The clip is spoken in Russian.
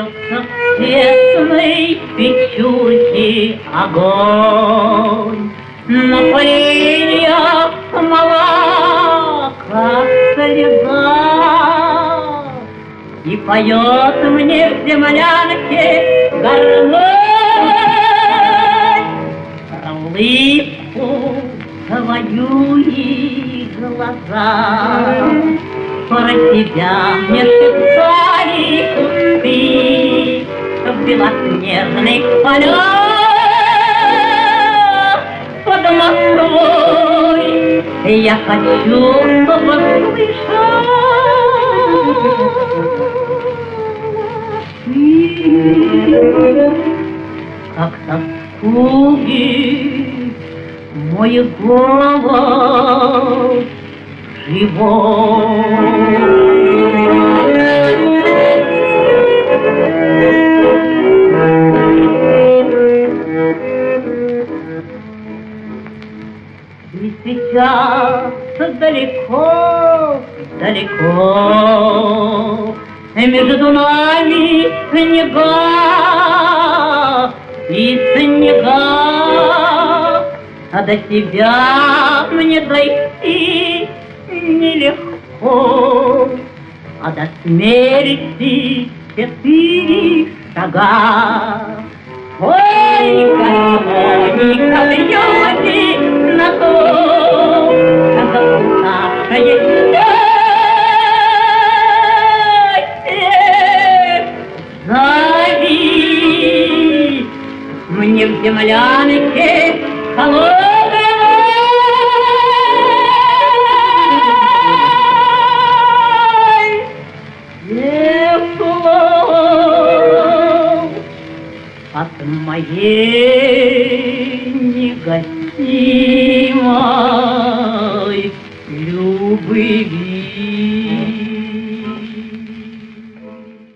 Зажжется в тесной печурке огонь, на поленьях смола, как слеза, и поет мне в землянке гармонь про улыбку твою и глаза. Про тебя мне шептали кусты в белоснежных полях под Москвой. Я хочу услышать как тоскует мой голос живой. И сейчас далеко, далеко между нами снега и снега, а до тебя мне дойти нелегко, а до смерти 4 шага. Ой, гармоника бьёте на то, как нашей зови мне в землянке холодной. От моей негасимой любви.